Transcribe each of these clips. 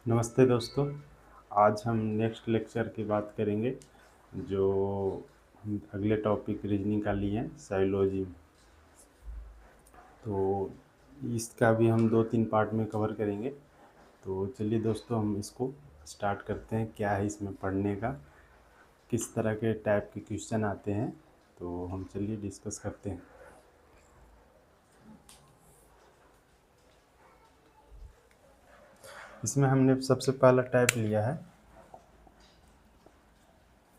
नमस्ते दोस्तों। आज हम नेक्स्ट लेक्चर की बात करेंगे जो हम अगले टॉपिक रीजनिंग का लिए हैं साइकोलॉजी। तो इसका भी हम 2-3 पार्ट में कवर करेंगे। तो चलिए दोस्तों हम इसको स्टार्ट करते हैं। क्या है इसमें पढ़ने का, किस तरह के टाइप के क्वेश्चन आते हैं, तो हम चलिए डिस्कस करते हैं। इसमें हमने सबसे पहला टाइप लिया है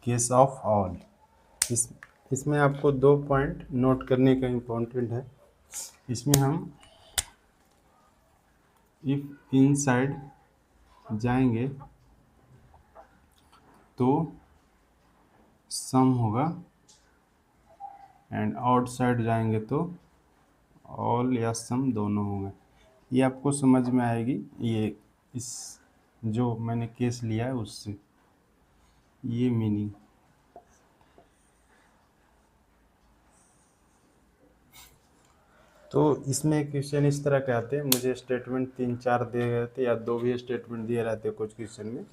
केस ऑफ ऑल। इसमें आपको 2 पॉइंट नोट करने का इम्पोर्टेंट है। इसमें हम इफ इनसाइड जाएंगे तो सम होगा एंड आउटसाइड जाएंगे तो ऑल या सम दोनों होंगे। ये आपको समझ में आएगी। ये इस जो मैंने केस लिया है उससे ये मीनिंग। तो इसमें क्वेश्चन इस तरह के आते हैं। मुझे स्टेटमेंट 3-4 दिए गए थे या 2 भी स्टेटमेंट दिए रहते हैं कुछ क्वेश्चन में,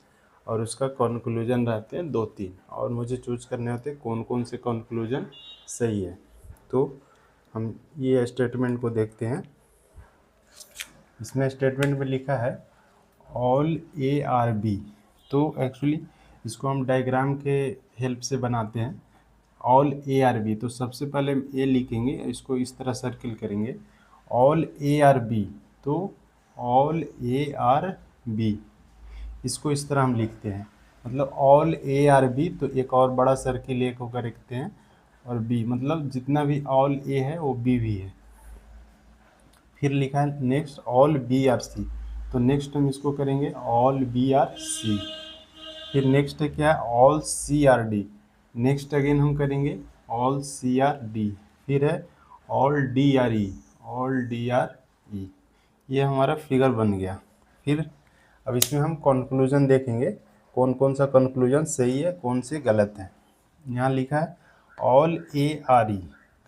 और उसका कंक्लूजन रहते हैं 2-3, और मुझे चूज करने होते हैं कौन कौन से कंक्लूजन सही है। तो हम ये स्टेटमेंट को देखते हैं। इसमें स्टेटमेंट में लिखा है ऑल ए आर बी। तो एक्चुअली इसको हम डायग्राम के हेल्प से बनाते हैं। ऑल ए आर बी, तो सबसे पहले हम ए लिखेंगे, इसको इस तरह सर्किल करेंगे। ऑल ए आर बी, तो ऑल ए आर बी इसको इस तरह हम लिखते हैं। मतलब ऑल ए आर बी, तो एक और बड़ा सर्किल एक होकर रखते हैं, और बी मतलब जितना भी ऑल ए है वो बी भी है। फिर लिखा है next all B are C, तो नेक्स्ट हम इसको करेंगे ऑल बी आर सी। फिर नेक्स्ट है क्या, all C are D. Next again हम करेंगे ऑल सी आर डी। फिर है all D are E, all D are E. ये हमारा फिगर बन गया। फिर अब इसमें हम कंक्लूजन देखेंगे, कौन कौन सा कंक्लूजन सही है कौन से गलत है। यहाँ लिखा है ऑल ए आर ई,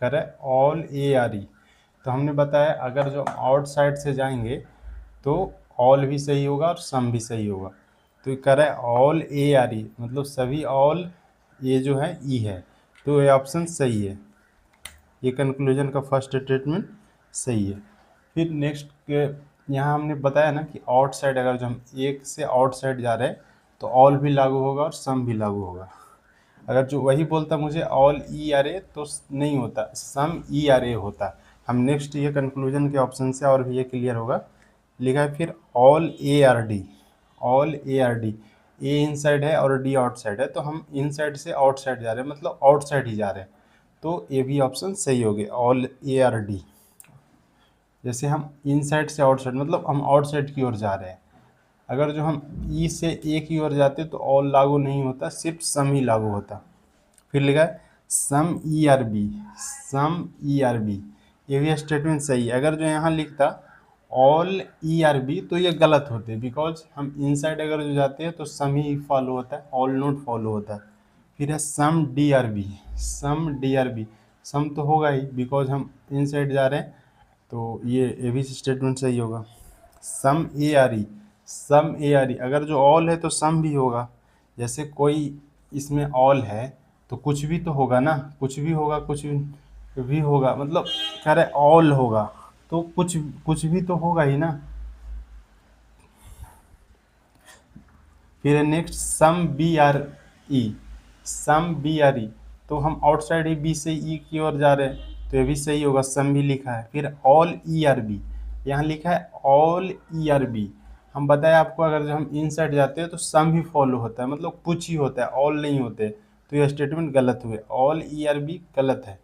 करे ऑल ए आर ई। तो हमने बताया अगर जो आउटसाइड से जाएंगे तो ऑल भी सही होगा और सम भी सही होगा। तो ये कह रहा है ऑल ए आर ई, मतलब सभी ऑल ये जो है ई है, तो ये ऑप्शन सही है। ये कंक्लूजन का फर्स्ट स्टेटमेंट सही है। फिर नेक्स्ट के यहाँ हमने बताया ना कि आउटसाइड, अगर जो हम एक से आउटसाइड जा रहे हैं तो ऑल भी लागू होगा और सम भी लागू होगा। अगर जो वही बोलता मुझे ऑल ई आर ए, तो नहीं होता, सम ई आर ए होता। हम नेक्स्ट ये कंक्लूजन के ऑप्शन से और भी ये क्लियर होगा। लिखा है फिर all A are D, all A R D, A inside है और डी आउटसाइड है, तो हम इनसाइड से आउटसाइड जा रहे हैं, मतलब आउटसाइड ही जा रहे हैं, तो ये भी ऑप्शन सही हो गया ऑल ए आर डी। जैसे हम इनसाइड से आउटसाइड, मतलब हम आउटसाइड की ओर जा रहे हैं। अगर जो हम ई से ए की ओर जाते तो ऑल लागू नहीं होता, सिर्फ सम ही लागू होता। फिर लिखा है सम ई are B, some E are B, ये भी स्टेटमेंट सही है। अगर जो यहाँ लिखता ऑल ई आर बी तो ये गलत होते, बिकॉज हम इनसाइड अगर जो जाते हैं तो सम ही फॉलो होता है, ऑल नोट फॉलो होता है। फिर है सम D are B, some D are B, सम तो होगा ही बिकॉज हम इनसाइड जा रहे हैं, तो ये भी स्टेटमेंट सही होगा। सम ए are E, some A are ई, अगर जो ऑल है तो सम भी होगा। जैसे कोई इसमें ऑल है तो कुछ भी तो होगा ना, कुछ भी होगा, कुछ भी होगा, मतलब कह रहे ऑल होगा तो कुछ कुछ भी तो होगा ही ना। फिर next some B are E, some B are E, तो हम आउटसाइड ही बी से ई की ओर जा रहे हैं, तो ये भी सही होगा, सम भी लिखा है। फिर ऑल ई आर बी, यहाँ लिखा है ऑल ई आर बी। हम बताए आपको अगर जब हम इन साइड जाते हैं तो सम भी फॉलो होता है, मतलब कुछ ही होता है, ऑल नहीं होते, तो ये स्टेटमेंट गलत हुए, ऑल ई आर बी गलत है।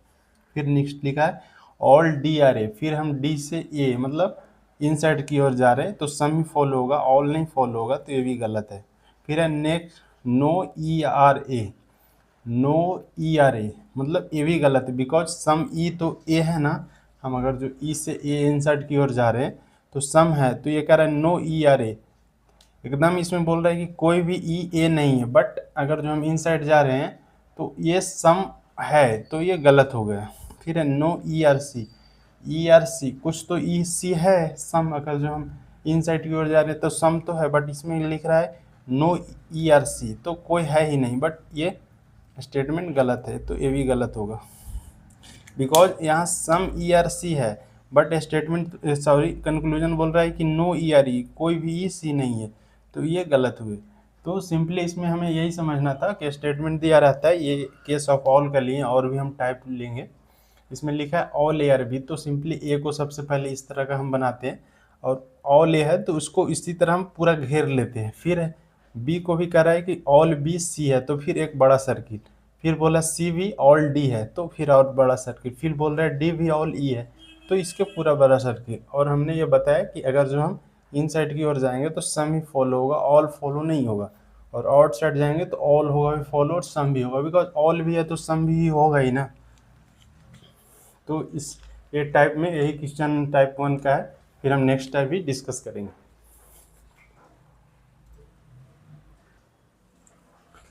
फिर नेक्स्ट लिखा है ऑल डी आर ए, फिर हम डी से ए मतलब इनसाइड की ओर जा रहे हैं तो सम ही फॉलो होगा, ऑल नहीं फॉलो होगा, तो ये भी गलत है। फिर है नेक्स्ट नो ई आर ए, नो ई आर ए, मतलब ये भी गलत है, बिकॉज सम ई तो ए है ना, हम अगर जो ई से ए इनसाइड की ओर जा रहे हैं तो सम है, तो ये कह रहा है नो ई आर ए। एकदम इसमें बोल रहा है कि कोई भी ई ए नहीं है, बट अगर जो हम इनसाइड जा रहे हैं तो ये सम है, तो ये गलत हो गया। फिर है no E are C, E are C कुछ तो ई सी है, सम अगर जो हम इन साइड की ओर जा रहे हैं, तो सम तो है बट इसमें लिख रहा है नो ERC, तो कोई है ही नहीं, बट ये स्टेटमेंट गलत है, तो ये भी गलत होगा बिकॉज यहाँ सम ERC है बट स्टेटमेंट कंक्लूजन बोल रहा है कि नो ERE, कोई भी EC नहीं है, तो ये गलत हुए। तो सिंपली इसमें हमें यही समझना था कि स्टेटमेंट दिया रहता है, ये केस ऑफ ऑल का लिए, और भी हम टाइप लेंगे। इसमें लिखा है ऑल ARB, तो सिंपली ए को सबसे पहले इस तरह का हम बनाते हैं, और ऑल ए है तो उसको इसी तरह हम पूरा घेर लेते हैं। फिर बी को भी कह रहा है कि ऑल BC है, तो फिर एक बड़ा सर्किल। फिर बोला C भी ऑल D है, तो फिर और बड़ा सर्किल। फिर बोल रहा है D भी ऑल E है, तो इसके पूरा बड़ा सर्किल। और हमने ये बताया कि अगर जो हम इन साइड की ओर जाएंगे तो सम ही फॉलो होगा, ऑल फॉलो नहीं होगा, और आउट साइड जाएंगे तो ऑल होगा भी फॉलो और सम भी होगा, बिकॉज ऑल भी है तो सम भी होगा ही ना। तो इस ये टाइप में यही क्वेश्चन टाइप 1 का है। फिर हम नेक्स्ट टाइप भी डिस्कस करेंगे।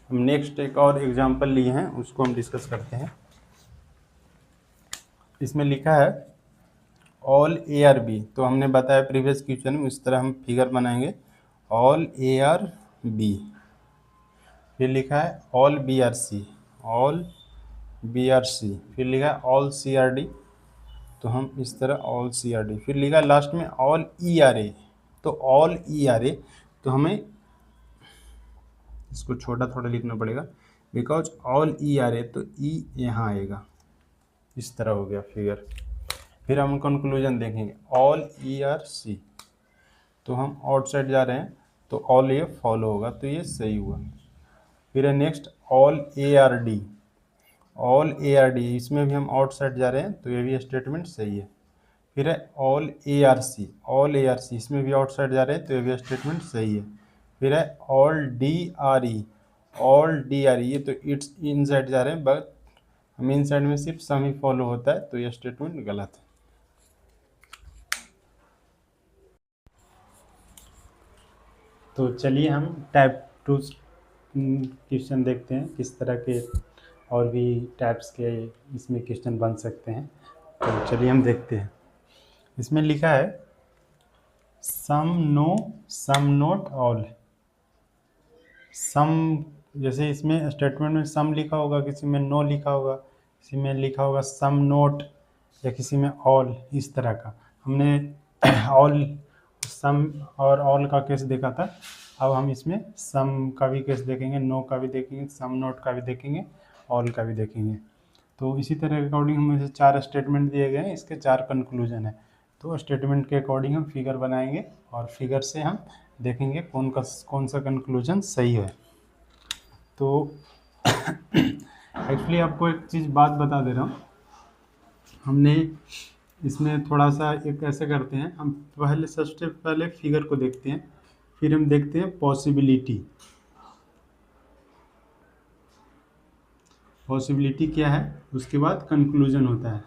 हम नेक्स्ट एक और एग्जांपल लिए हैं, उसको हम डिस्कस करते हैं। इसमें लिखा है ऑल ARB, तो हमने बताया प्रीवियस क्वेश्चन में इस तरह हम फिगर बनाएंगे ऑल ARB। फिर लिखा है ऑल BRC, ऑल BRC। फिर लिखा है ऑल CRD, तो हम इस तरह ऑल CRD। फिर लिखा लास्ट में ऑल ERA, तो ऑल ERA, तो हमें इसको छोटा थोड़ा लिखना पड़ेगा बिकॉज ऑल ERA, तो E यहाँ आएगा, इस तरह हो गया फिगर। फिर हम कंक्लूजन देखेंगे ऑल ERC, तो हम आउटसाइड जा रहे हैं तो ऑल ये फॉलो होगा, तो ये सही हुआ। फिर है next all ARD, all ARD, इसमें भी हम आउटसाइड जा रहे हैं तो ये भी स्टेटमेंट सही है। फिर है ऑल ARC, ऑल ARC, इसमें भी आउटसाइड जा रहे हैं तो ये भी स्टेटमेंट सही है। फिर है ऑल DRE, ऑल DRE, ये तो इट्स इन साइड जा रहे हैं, बट हम इन साइड में सिर्फ सम ही फॉलो होता है, तो ये स्टेटमेंट गलत है। तो चलिए हम टाइप 2 क्वेश्चन देखते हैं, किस तरह के और भी टाइप्स के इसमें क्वेश्चन बन सकते हैं। तो चलिए हम देखते हैं। इसमें लिखा है सम नो सम नोट ऑल। सम, जैसे इसमें स्टेटमेंट में सम लिखा होगा, किसी में नो लिखा होगा, किसी में लिखा होगा सम नोट, या किसी में ऑल, इस तरह का। हमने ऑल, सम और ऑल का केस देखा था। अब हम इसमें सम का भी केस देखेंगे, नो का भी देखेंगे, सम नोट का भी देखेंगे, ऑल का भी देखेंगे। तो इसी तरह के अकॉर्डिंग हमें 4 स्टेटमेंट दिए गए हैं, इसके 4 कंक्लूजन है। तो स्टेटमेंट के अकॉर्डिंग हम फिगर बनाएंगे, और फिगर से हम देखेंगे कौन सा कंक्लूजन सही है। तो एक्चुअली आपको एक चीज़ बात बता दे रहा हूँ, हमने इसमें थोड़ा सा एक ऐसे करते हैं, हम पहले सबसे पहले फिगर को देखते हैं, फिर हम देखते हैं पॉसिबिलिटी। पॉसिबिलिटी क्या है, उसके बाद कंक्लूजन होता है।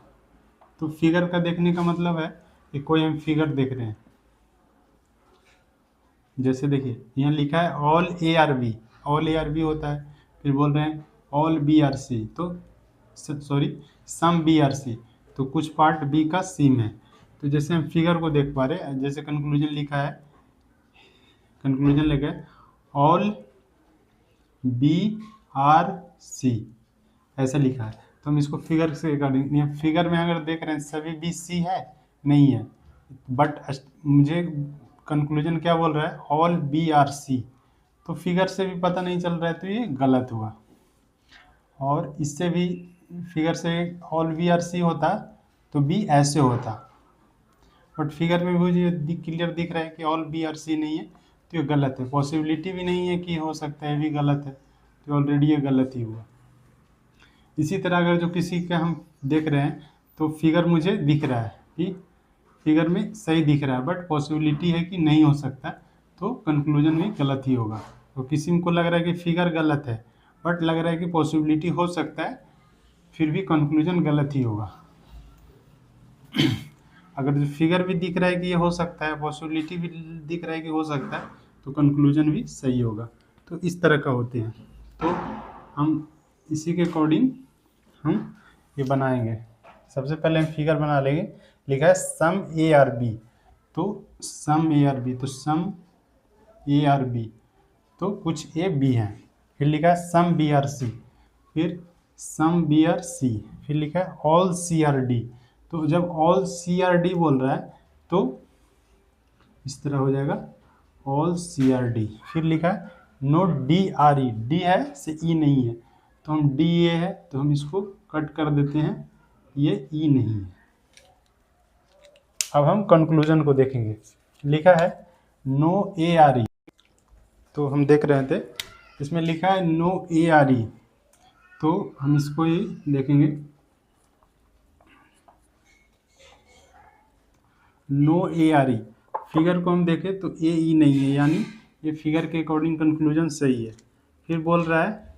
तो फिगर का देखने का मतलब है कि कोई हम फिगर देख रहे हैं, जैसे देखिए यहाँ लिखा है ऑल ARB, ऑल ARB होता है। फिर बोल रहे हैं ऑल BRC, तो सॉरी सम BRC, तो कुछ पार्ट B का सी में। तो जैसे हम फिगर को देख पा रहे हैं, जैसे कंक्लूजन लिखा है, कंक्लूजन लिखा है ऑल BRC, ऐसा लिखा है। तो हम इसको फिगर से अकॉर्डिंग, फिगर में अगर देख रहे हैं सभी BC है, नहीं है, बट मुझे कंक्लूजन क्या बोल रहा है ऑल BRC, तो फिगर से भी पता नहीं चल रहा है, तो ये गलत हुआ। और इससे भी फिगर से ऑल BRC होता तो B ऐसे होता, बट फिगर में मुझे क्लियर दिख रहा है कि ऑल BRC नहीं है, तो ये गलत है। पॉसिबिलिटी भी नहीं है कि हो सकता है, भी गलत है, तो ऑलरेडी ये गलत ही हुआ। इसी तरह अगर जो किसी का हम देख रहे हैं, तो फिगर मुझे दिख रहा है कि फिगर में सही दिख रहा है, बट पॉसिबिलिटी है कि नहीं हो सकता, तो कंक्लूजन भी गलत ही होगा। तो किसी को लग रहा है कि फिगर गलत है, बट लग रहा है कि पॉसिबिलिटी हो सकता है, फिर भी कंक्लूजन गलत ही होगा। अगर जो फिगर भी दिख रहा है कि ये हो सकता है, पॉसिबिलिटी भी दिख रहा है कि हो सकता है, तो कंक्लूजन भी सही होगा। तो इस तरह का होते हैं। तो हम इसी के अकॉर्डिंग हम ये बनाएंगे। सबसे पहले हम फिगर बना लेंगे। लिखा है सम ARB, तो सम ए आर बी, तो सम ए आर बी, तो कुछ ए बी है। फिर लिखा है सम बी आर सी, फिर सम बी आर सी, फिर लिखा है ऑल सी आर डी। तो जब ऑल सी आर डी बोल रहा है तो इस तरह हो जाएगा ऑल सी आर डी। फिर लिखा है no D are E, D है से ई नहीं है, तो हम डी ए है तो हम इसको कट कर देते हैं, ये ई नहीं है। अब हम कंक्लूजन को देखेंगे। लिखा है नो ए आर ई, तो हम देख रहे थे इसमें लिखा है नो ए आर ई, तो हम इसको ही देखेंगे। No A are E, figure को हम देखें तो ए ई नहीं है, यानी ये फिगर के अकॉर्डिंग कंक्लूजन सही है। फिर बोल रहा है,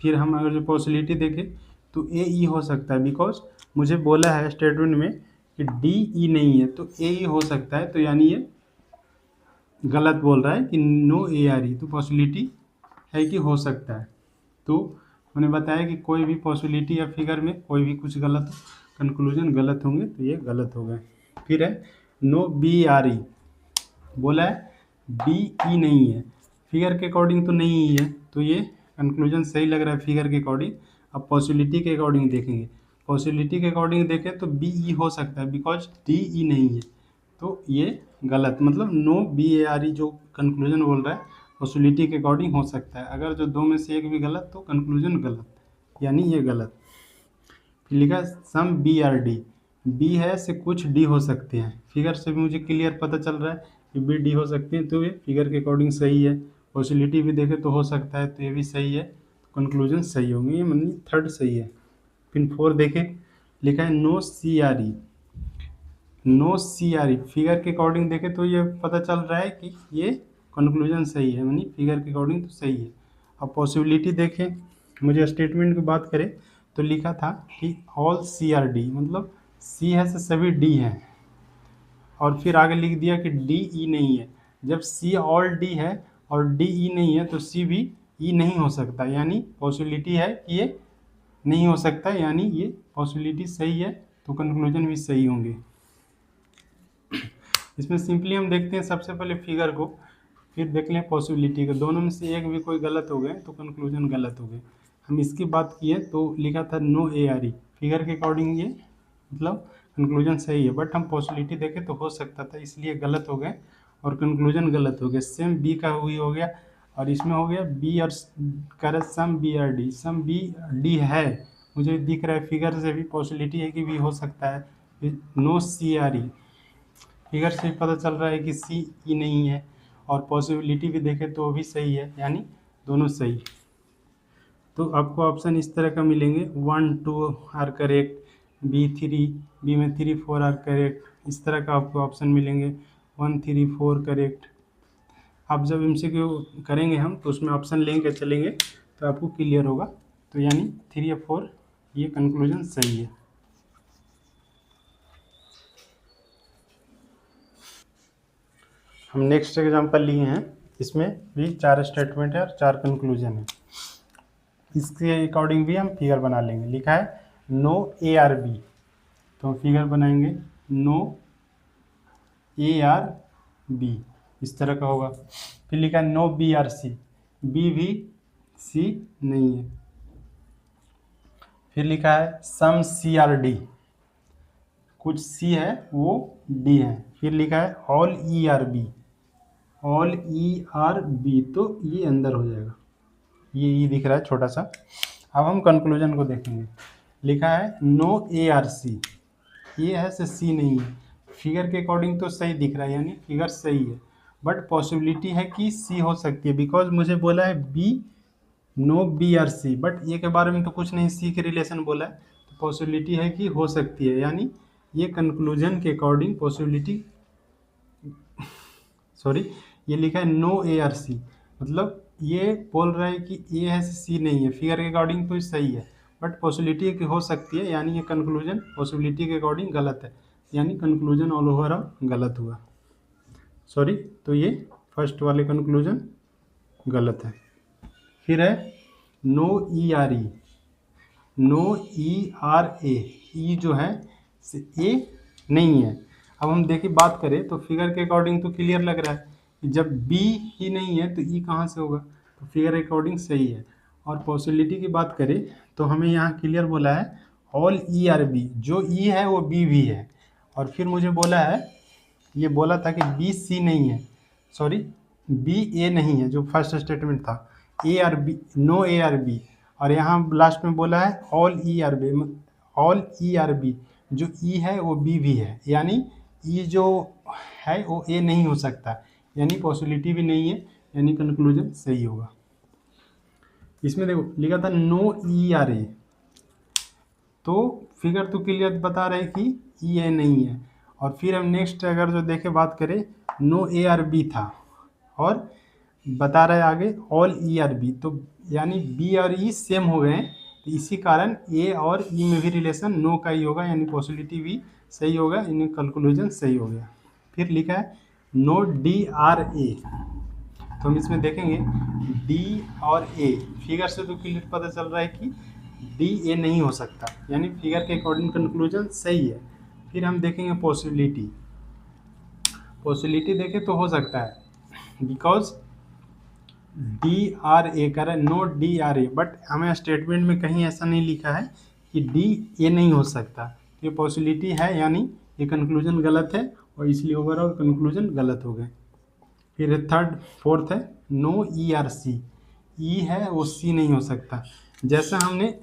फिर हम अगर जो पॉसिबिलिटी देखें तो ए ई हो सकता है, बिकॉज मुझे बोला है स्टेटमेंट में कि डी ई नहीं है, तो ए ई हो सकता है, तो यानी ये गलत बोल रहा है कि नो ए आर ई, तो पॉसिबिलिटी है कि हो सकता है। तो मैंने बताया कि कोई भी पॉसिबिलिटी या फिगर में कोई भी कुछ गलत कंक्लूजन गलत होंगे, तो ये गलत हो गए। फिर है नो बी आर ई, बोला है बी ई नहीं है, फिगर के अकॉर्डिंग तो नहीं ही है, तो ये कंक्लूजन सही लग रहा है फिगर के अकॉर्डिंग। अब पॉसिबिलिटी के अकॉर्डिंग देखेंगे, पॉसिबिलिटी के अकॉर्डिंग देखें तो बी ई हो सकता है, बिकॉज डी ई नहीं है, तो ये गलत, मतलब no B A are E जो कंक्लूजन बोल रहा है पॉसिबिलिटी के अकॉर्डिंग हो सकता है। अगर जो दो में से एक भी गलत तो कंक्लूजन गलत, यानी ये गलत। फिर लिखा some B are D, B है से कुछ डी हो सकते हैं, फिगर से भी मुझे क्लियर पता चल रहा है कि बी डी हो सकते हैं, तो ये फिगर के अकॉर्डिंग सही है। पॉसिबिलिटी भी देखें तो हो सकता है, तो ये भी सही है, कंक्लूजन सही होंगे, ये मतलब थर्ड सही है। फिर 4 देखें, लिखा है no C are E, no C are E, figure के अकॉर्डिंग देखें तो ये पता चल रहा है कि ये कंक्लूजन सही है, यानी फिगर के अकॉर्डिंग तो सही है। अब पॉसिबिलिटी देखें, मुझे स्टेटमेंट की बात करें तो लिखा था कि ऑल सी आर डी, मतलब सी है से सभी डी हैं, और फिर आगे लिख दिया कि डी ई नहीं है। जब सी ऑल डी है और डी ई नहीं है तो सी भी ई नहीं हो सकता, यानी पॉसिबिलिटी है कि ये नहीं हो सकता, यानी ये पॉसिबिलिटी सही है, तो कंक्लूजन भी सही होंगे। इसमें सिंपली हम देखते हैं सबसे पहले फिगर को, फिर देख लें पॉसिबिलिटी को, दोनों में से एक भी कोई गलत हो गए तो कंक्लूजन गलत हो गए। हम इसकी बात किए तो लिखा था no A are E, figure के अकॉर्डिंग ये मतलब कंक्लूजन सही है, बट हम पॉसिबिलिटी देखें तो हो सकता था, इसलिए गलत हो गए और कंक्लूजन गलत हो गया। सेम बी का हुई हो गया, और इसमें हो गया बी और कर some B are D, some B D है, मुझे दिख रहा है फिगर से भी पॉसिबिलिटी है कि भी हो सकता है। No C are E, figure से भी पता चल रहा है कि सी ई नहीं है, और पॉसिबिलिटी भी देखें तो भी सही है, यानी दोनों सही। तो आपको ऑप्शन इस तरह का मिलेंगे, 1 2 आर करेक्ट, बी में 3 4 आर करेक्ट, इस तरह का आपको ऑप्शन मिलेंगे, 1 3 4 करेक्ट। आप जब एमसीक्यू करेंगे हम तो उसमें ऑप्शन लेंगे चलेंगे तो आपको क्लियर होगा, तो यानी 3 या 4 ये कंक्लूजन सही है। हम नेक्स्ट एग्जांपल लिए हैं, इसमें भी 4 स्टेटमेंट है और 4 कंक्लूजन है, इसके अकॉर्डिंग भी हम फिगर बना लेंगे। लिखा है नो ए आर बी, तो फिगर बनाएंगे नो ए आर बी, इस तरह का होगा। फिर लिखा है no B are C, B भी सी नहीं है। फिर लिखा है सम सी आर डी, कुछ सी है वो डी है। फिर लिखा है all E are B, all E are B, तो ये अंदर हो जाएगा, ये ई दिख रहा है छोटा सा। अब हम कंक्लूजन को देखेंगे। लिखा है नो ए आर सी, ये है से सी नहीं है, फिगर के अकॉर्डिंग तो सही दिख रहा है, यानी फिगर सही है, बट पॉसिबिलिटी है कि सी हो सकती है, बिकॉज मुझे बोला है B no B are C, but ये के बारे में तो कुछ नहीं, सी के रिलेशन बोला है, तो पॉसिबिलिटी है कि हो सकती है, यानी ये कंक्लूजन के अकॉर्डिंग पॉसिबिलिटी, सॉरी, ये लिखा है नो ए आर सी, मतलब ये बोल रहा है कि ए है सी नहीं है, फिगर के अकॉर्डिंग तो सही है, बट पॉसिबिलिटी की हो सकती है, यानी ये कंक्लूजन पॉसिबिलिटी के अकॉर्डिंग गलत है, यानी कंक्लूजन ऑल ओवर गलत हुआ, सॉरी, तो ये फर्स्ट वाले कंक्लूजन गलत है। फिर है no E R E, no E R A, E जो है ए नहीं है। अब हम देखिए बात करें तो फिगर के अकॉर्डिंग तो क्लियर लग रहा है कि जब बी ही नहीं है तो ई कहाँ से होगा, तो फिगर के अकॉर्डिंग सही है। और पॉसिबिलिटी की बात करें तो हमें यहाँ क्लियर बोला है ऑल ई आर बी, जो ई है वो बी भी है। और फिर मुझे बोला है, ये बोला था कि बी सी नहीं है, सॉरी बी ए नहीं है, जो फर्स्ट स्टेटमेंट था, A are B, no A are B. और यहाँ लास्ट में बोला है all E are B, all E are B, जो ई है वो बी भी है, यानी ई जो है वो ए नहीं हो सकता, यानी पॉसिबिलिटी भी नहीं है, यानी कंक्लूजन सही होगा। इसमें देखो लिखा था नो ई आर ए, तो फिगर तो क्लियर बता रहे कि ई ए नहीं है। और फिर हम नेक्स्ट अगर जो देखे बात करें, नो ए आर बी था और बता रहे आगे ऑल ई आर बी, तो यानी बी और ई सेम हो गए हैं, तो इसी कारण ए और ई में भी रिलेशन नो का ही होगा, यानी पॉसिबिलिटी भी सही होगा, यानी कंक्लूजन सही हो गया। फिर लिखा है नो डी आर ए, तो हम इसमें देखेंगे डी और ए, फिगर से तो क्लियर पता चल रहा है कि डी ए नहीं हो सकता, यानी फिगर के अकॉर्डिंग कंक्लूजन सही है। फिर हम देखेंगे पॉसिबिलिटी, पॉसिबिलिटी देखें तो हो सकता है बिकॉज डी आर ए कर रहा है, no D are A, but हमें स्टेटमेंट में कहीं ऐसा नहीं लिखा है कि डी ए नहीं हो सकता, ये पॉसिबिलिटी है, यानी ये कंक्लूजन गलत है और इसलिए ओवरऑल कंक्लूजन गलत हो गए। फिर थर्ड फोर्थ है नो ई आर सी, ई है वो सी नहीं हो सकता, जैसा हमने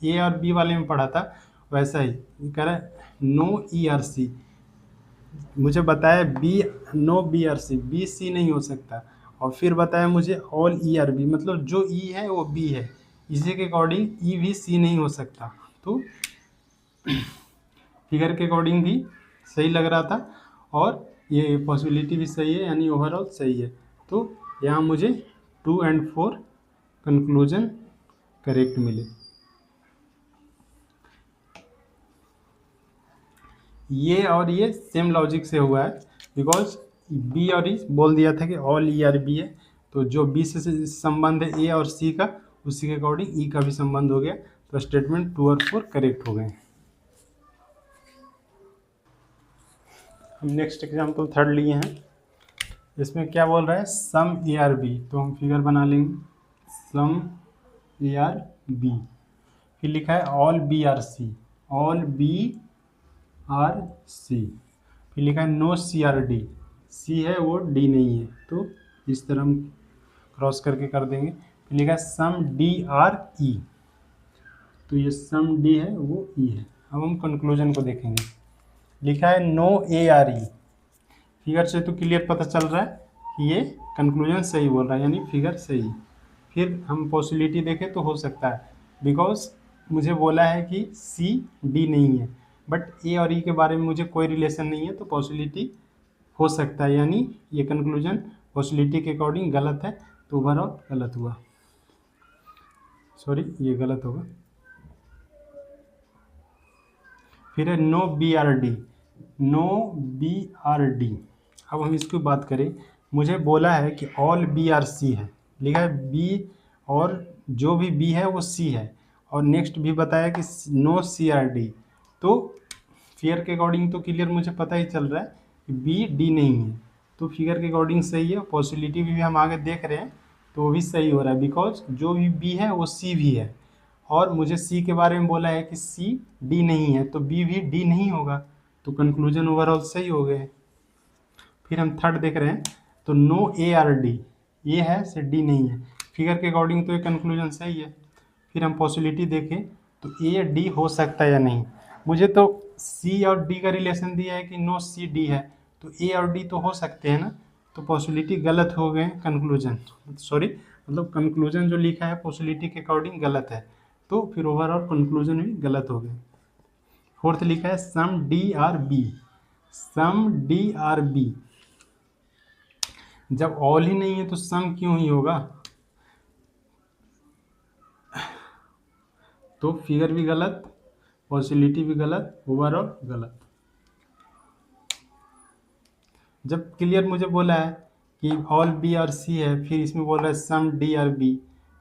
ए और बी वाले में पढ़ा था वैसा ही कह रहा है नो ई आर सी, मुझे बताया B, no B are C, B C नहीं हो सकता। और फिर बताया मुझे ऑल ई आर बी, मतलब जो ई है वो बी है, इसी के अकॉर्डिंग ई भी सी नहीं हो सकता, तो फिगर के अकॉर्डिंग भी सही लग रहा था और ये पॉसिबिलिटी भी सही है, यानी ओवरऑल सही है। तो यहाँ मुझे 2 और 4 कंक्लूजन करेक्ट मिले। ये और ये सेम लॉजिक से हुआ है, बिकॉज बी और ई बोल दिया था कि ऑल ई आर बी है, तो जो बी से संबंध है ए और सी का, उसी के अकॉर्डिंग ई का भी संबंध हो गया, तो स्टेटमेंट 2 और 4 करेक्ट हो गए। हम नेक्स्ट एग्जाम्पल थर्ड लिए हैं, इसमें क्या बोल रहा है सम ए आर बी, तो हम फिगर बना लेंगे सम ए आर बी। फिर लिखा है all B are C, all B are C. फिर लिखा है no C are D, C है वो डी नहीं है, तो इस तरह हम क्रॉस करके कर देंगे। फिर लिखा है सम डी आर ई, तो ये सम डी है वो ई है। अब हम कंक्लूजन को देखेंगे, लिखा है no A are E, figure से तो क्लियर पता चल रहा है कि ये कंक्लूजन सही बोल रहा है, यानी फिगर सही। फिर हम पॉसिबिलिटी देखें तो हो सकता है, बिकॉज मुझे बोला है कि सी डी नहीं है, बट ए और ई के बारे में मुझे कोई रिलेशन नहीं है, तो पॉसिबिलिटी हो सकता है, यानी ये कंक्लूजन पॉसिबिलिटी के अकॉर्डिंग गलत है, तो ओवरऑल गलत हुआ, सॉरी ये गलत होगा। फिर है no B are D, no B are D. अब हम इसकी बात करें, मुझे बोला है कि ऑल बी आर सी है, लिखा है बी और जो भी बी है वो सी है, और नेक्स्ट भी बताया कि नो सी आर डी, तो फिगर के अकॉर्डिंग तो क्लियर मुझे पता ही चल रहा है कि बी डी नहीं है, तो फिगर के अकॉर्डिंग सही है। पॉसिबिलिटी भी हम आगे देख रहे हैं तो वो भी सही हो रहा है, बिकॉज जो भी बी है वो सी भी है, और मुझे सी के बारे में बोला है कि सी डी नहीं है, तो बी भी डी नहीं होगा, तो कंक्लूजन ओवरऑल सही हो गए। फिर हम थर्ड देख रहे हैं, तो नो ए आर डी, ये है से डी नहीं है, फिगर के अकॉर्डिंग तो ये कंक्लूजन सही है। फिर हम पॉसिबिलिटी देखें तो ए डे हो सकता है या नहीं, मुझे तो सी और डी का रिलेशन दिया है कि नो सी डी है, तो ए और डी तो हो सकते हैं ना, तो पॉसिबिलिटी गलत हो गए, कंक्लूजन सॉरी मतलब कंक्लूजन जो लिखा है पॉसिबिलिटी के अकॉर्डिंग गलत है, तो फिर ओवरऑल कंक्लूजन भी गलत हो गए। फोर्थ लिखा है सम D are B, some D are B, जब ऑल ही नहीं है तो सम क्यों ही होगा, तो फिगर भी गलत, पॉसिबिलिटी भी गलत, ओवरऑल गलत। जब क्लियर मुझे बोला है कि ऑल बी आर सी है, फिर इसमें बोल रहा है सम डी आर बी,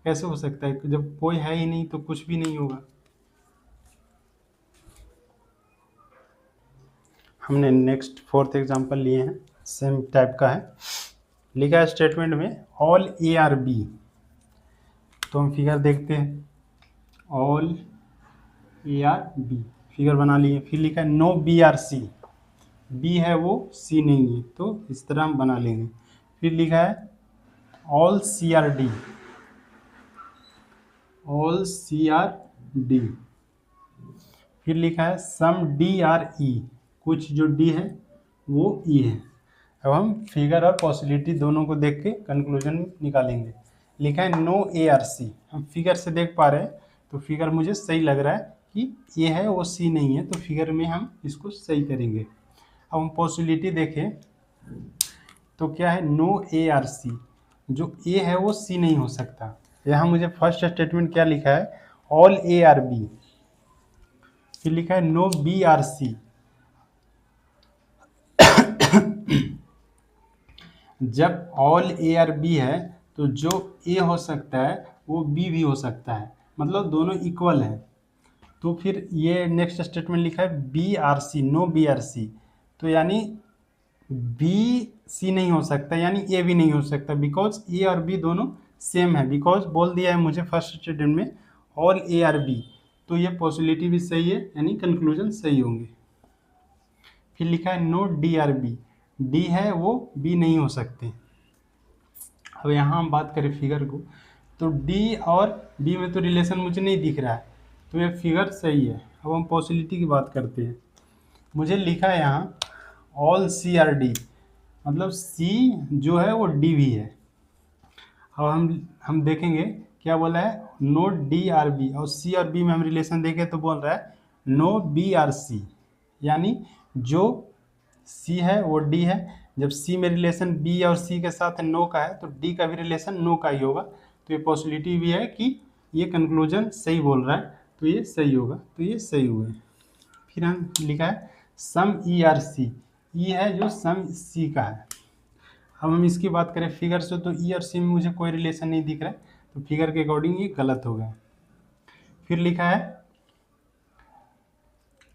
कैसे हो सकता है, जब कोई है ही नहीं तो कुछ भी नहीं होगा। हमने नेक्स्ट फोर्थ एग्जांपल लिए हैं, सेम टाइप का है। लिखा है स्टेटमेंट में ऑल ए आर बी। तो हम फिगर देखते हैं, all A are B figure बना लिए। फिर लिखा है no B are C, B है वो सी नहीं है, तो इस तरह हम बना लेंगे। फिर लिखा है all C are D, all C are D. फिर लिखा है सम डी आर ई, कुछ जो डी है वो ई है। अब हम फिगर और पॉसिबिलिटी दोनों को देख के कंक्लूजन निकालेंगे। लिखा है नो ए आर सी, हम फिगर से देख पा रहे हैं तो फिगर मुझे सही लग रहा है कि ए है वो सी नहीं है, तो फिगर में हम इसको सही करेंगे। अब हम पॉसिबिलिटी देखें तो क्या है, नो ए आर सी, जो ए है वो सी नहीं हो सकता। यहाँ मुझे फर्स्ट स्टेटमेंट क्या लिखा है, ऑल ए आर बी। फिर लिखा है नो बी आर सी, जब ऑल ए आर बी है तो जो ए हो सकता है वो बी भी हो सकता है, मतलब दोनों इक्वल है। तो फिर ये नेक्स्ट स्टेटमेंट लिखा है B are C, no B are C, तो यानी बी सी नहीं हो सकता, यानी ए भी नहीं हो सकता, बिकॉज ए और बी दोनों सेम है। बिकॉज बोल दिया है मुझे फर्स्ट स्टेटमेंट में ऑल ए आर बी, तो ये पॉसिबिलिटी भी सही है, यानी कंक्लूजन सही होंगे। फिर लिखा है no D are B, D है वो बी नहीं हो सकते। अब यहाँ हम बात करें फिगर को, तो डी और बी में तो रिलेशन मुझे नहीं दिख रहा है, तो ये फिगर सही है। अब हम पॉसिबिलिटी की बात करते हैं। मुझे लिखा है यहाँ ऑल सी आर डी, मतलब सी जो है वो डी भी है। अब हम देखेंगे क्या बोला है, नो डी आर बी, और सी और बी में हम रिलेशन देखें तो बोल रहा है नो बी आर सी, यानी जो सी है वो डी है। जब सी में रिलेशन बी और सी के साथ नो का है तो डी का भी रिलेशन नो का ही होगा, तो ये पॉसिबिलिटी भी है कि ये कंक्लूजन सही बोल रहा है, तो ये सही होगा, तो ये सही हुए। फिर हम लिखा है सम ई आर सी, ई है जो सम सी का है। अब हम इसकी बात करें फिगर से, तो ई और सी में मुझे कोई रिलेशन नहीं दिख रहा है, तो फिगर के अकॉर्डिंग ये गलत हो गया। फिर लिखा है,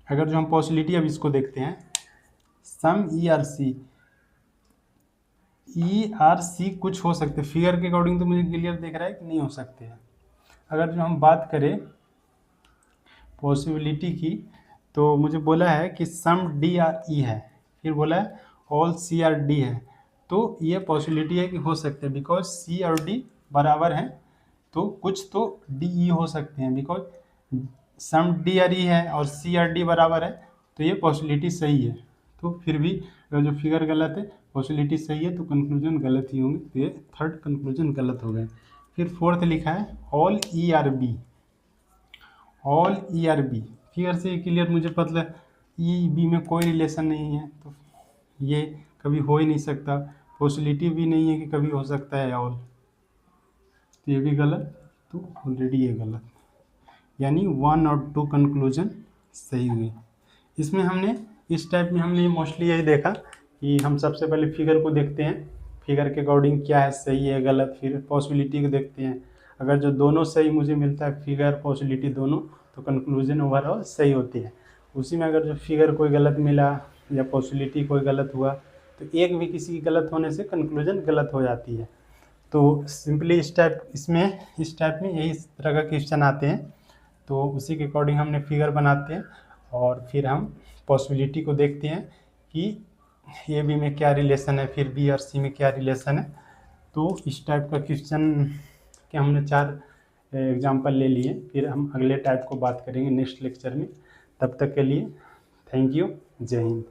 अगर जो हम पॉसिबिलिटी अब इसको देखते हैं, सम ई are C, E are C कुछ हो सकते, फिगर के अकॉर्डिंग तो मुझे क्लियर दिख रहा है कि नहीं हो सकते हैं। अगर जो हम बात करें पॉसिबिलिटी की, तो मुझे बोला है कि सम डी आर ई है, फिर बोला है ऑल सी आर डी है, तो ये पॉसिबिलिटी है कि हो सकते हैं, बिकॉज सी और डी बराबर हैं, तो कुछ तो डी ई हो सकते हैं, because some D are E है और सी आर डी बराबर है, तो ये पॉसिबिलिटी सही है। तो फिर भी अगर जो फिगर गलत है, पॉसिबिलिटी सही है, तो कंक्लूजन गलत ही होंगे, तो ये थर्ड कंक्लूजन गलत हो गए। फिर फोर्थ लिखा है all E are B, all E are B, figure से क्लियर मुझे पता है ई बी में कोई रिलेशन नहीं है, तो ये कभी हो ही नहीं सकता, पॉसिबिलिटी भी नहीं है कि कभी हो सकता है ऑल, तो ये भी गलत, तो ऑलरेडी ये गलत, यानी 1 और 2 कंक्लूजन सही हुए। इसमें हमने इस टाइप में हमने मोस्टली यही देखा कि हम सबसे पहले फिगर को देखते हैं, फिगर के अकॉर्डिंग क्या है सही है गलत, फिर पॉसिबिलिटी को देखते हैं। अगर जो दोनों सही मुझे मिलता है, फिगर पॉसिबिलिटी दोनों, तो कंक्लूजन ओवरऑल सही होती है। उसी में अगर जो फिगर कोई गलत मिला या पॉसिबिलिटी कोई गलत हुआ, तो एक भी किसी की गलत होने से कंक्लूजन गलत हो जाती है। तो सिंपली इस टाइप में यही तरह का क्वेश्चन आते हैं, तो उसी के अकॉर्डिंग हमने फिगर बनाते हैं और फिर हम पॉसिबिलिटी को देखते हैं कि ए बी में क्या रिलेशन है, फिर बी और सी में क्या रिलेशन है। तो इस टाइप का क्वेश्चन के हमने 4 एग्जाम्पल ले लिए, फिर हम अगले टाइप को बात करेंगे नेक्स्ट लेक्चर में। तब तक के लिए थैंक यू, जय हिंद।